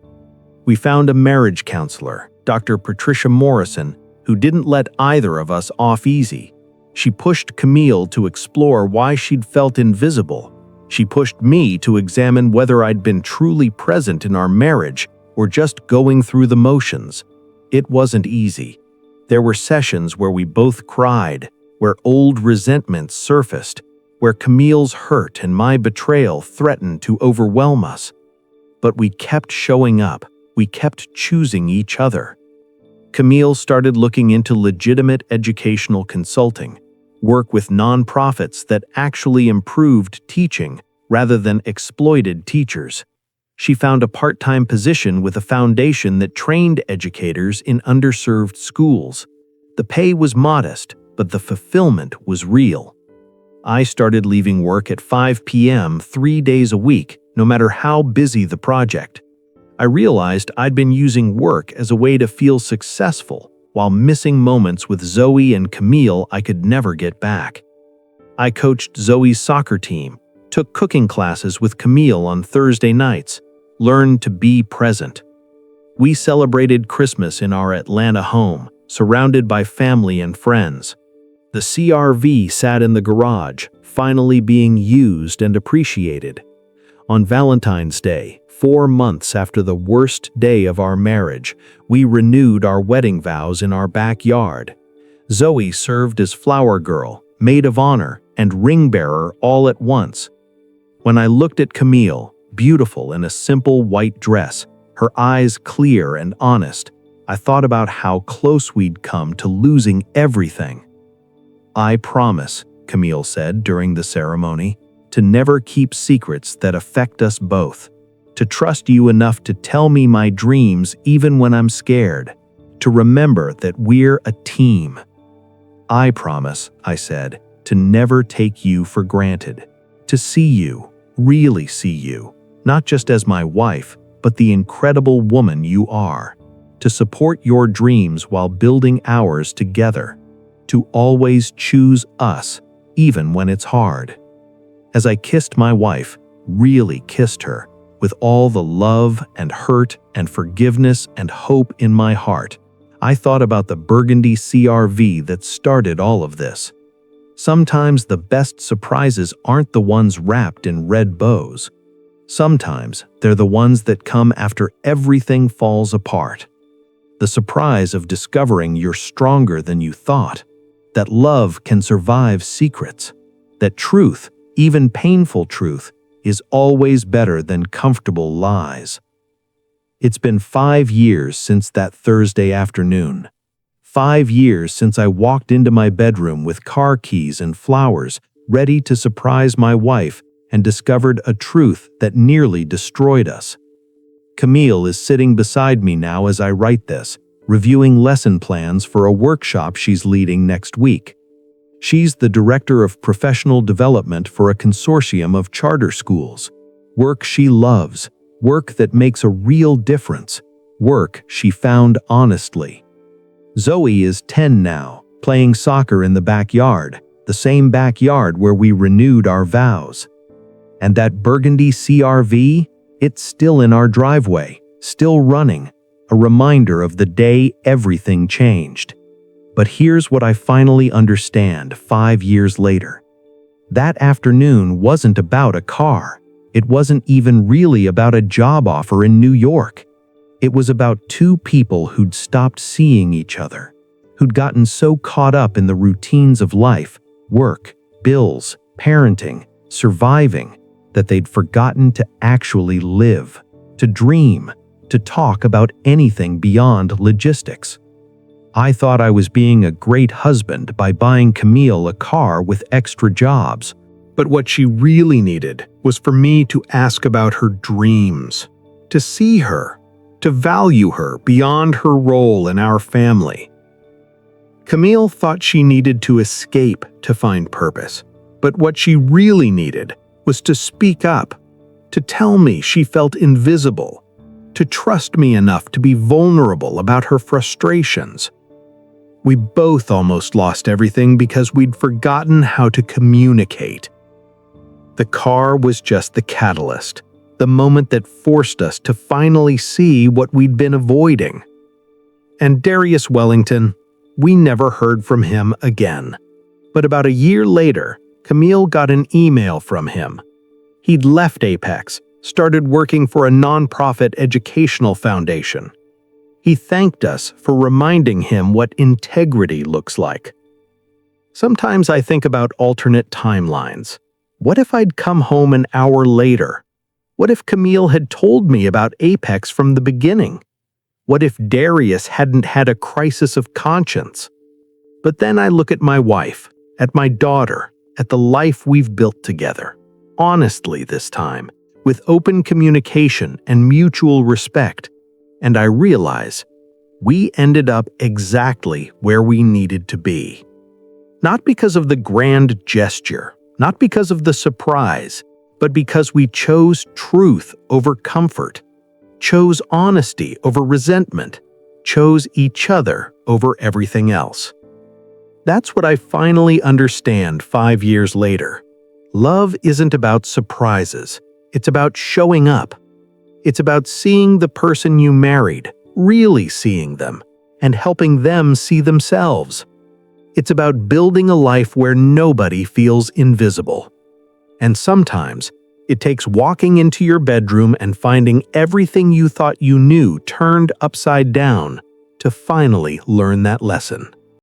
We found a marriage counselor, Dr. Patricia Morrison, who didn't let either of us off easy. She pushed Camille to explore why she'd felt invisible. She pushed me to examine whether I'd been truly present in our marriage or just going through the motions. It wasn't easy. There were sessions where we both cried, where old resentments surfaced, where Camille's hurt and my betrayal threatened to overwhelm us. But we kept showing up. We kept choosing each other. Camille started looking into legitimate educational consulting, work with nonprofits that actually improved teaching rather than exploited teachers. She found a part-time position with a foundation that trained educators in underserved schools. The pay was modest, but the fulfillment was real. I started leaving work at 5 p.m. 3 days a week, no matter how busy the project. I realized I'd been using work as a way to feel successful, while missing moments with Zoe and Camille I could never get back. I coached Zoe's soccer team, took cooking classes with Camille on Thursday nights, learned to be present. We celebrated Christmas in our Atlanta home, surrounded by family and friends. The CRV sat in the garage, finally being used and appreciated. On Valentine's Day, 4 months after the worst day of our marriage, we renewed our wedding vows in our backyard. Zoe served as flower girl, maid of honor, and ring bearer all at once. When I looked at Camille, beautiful in a simple white dress, her eyes clear and honest, I thought about how close we'd come to losing everything. "I promise," Camille said during the ceremony, "to never keep secrets that affect us both. To trust you enough to tell me my dreams even when I'm scared. To remember that we're a team." "I promise," I said, "to never take you for granted. To see you, really see you, not just as my wife, but the incredible woman you are. To support your dreams while building ours together. To always choose us, even when it's hard." As I kissed my wife, really kissed her, with all the love and hurt and forgiveness and hope in my heart, I thought about the burgundy CRV that started all of this. Sometimes the best surprises aren't the ones wrapped in red bows. Sometimes they're the ones that come after everything falls apart. The surprise of discovering you're stronger than you thought, that love can survive secrets, that truth, even painful truth, is always better than comfortable lies. It's been 5 years since that Thursday afternoon. 5 years since I walked into my bedroom with car keys and flowers, ready to surprise my wife, and discovered a truth that nearly destroyed us. Camille is sitting beside me now as I write this, reviewing lesson plans for a workshop she's leading next week. She's the director of professional development for a consortium of charter schools. Work she loves, work that makes a real difference, work she found honestly. Zoe is 10 now, playing soccer in the backyard, the same backyard where we renewed our vows. And that burgundy CRV, it's still in our driveway, still running, a reminder of the day everything changed. But here's what I finally understand 5 years later. That afternoon wasn't about a car. It wasn't even really about a job offer in New York. It was about two people who'd stopped seeing each other, who'd gotten so caught up in the routines of life, work, bills, parenting, surviving, that they'd forgotten to actually live, to dream, to talk about anything beyond logistics. I thought I was being a great husband by buying Camille a car with extra jobs. But what she really needed was for me to ask about her dreams, to see her, to value her beyond her role in our family. Camille thought she needed to escape to find purpose, but what she really needed was to speak up, to tell me she felt invisible, to trust me enough to be vulnerable about her frustrations. We both almost lost everything because we'd forgotten how to communicate. The car was just the catalyst, the moment that forced us to finally see what we'd been avoiding. And Darius Wellington, we never heard from him again. But about a year later, Camille got an email from him. He'd left Apex, started working for a nonprofit educational foundation. He thanked us for reminding him what integrity looks like. Sometimes I think about alternate timelines. What if I'd come home an hour later? What if Camille had told me about Apex from the beginning? What if Darius hadn't had a crisis of conscience? But then I look at my wife, at my daughter, at the life we've built together. Honestly this time, with open communication and mutual respect. And I realize we ended up exactly where we needed to be. Not because of the grand gesture, not because of the surprise, but because we chose truth over comfort, chose honesty over resentment, chose each other over everything else. That's what I finally understand 5 years later. Love isn't about surprises. It's about showing up. It's about seeing the person you married, really seeing them, and helping them see themselves. It's about building a life where nobody feels invisible. And sometimes, it takes walking into your bedroom and finding everything you thought you knew turned upside down to finally learn that lesson.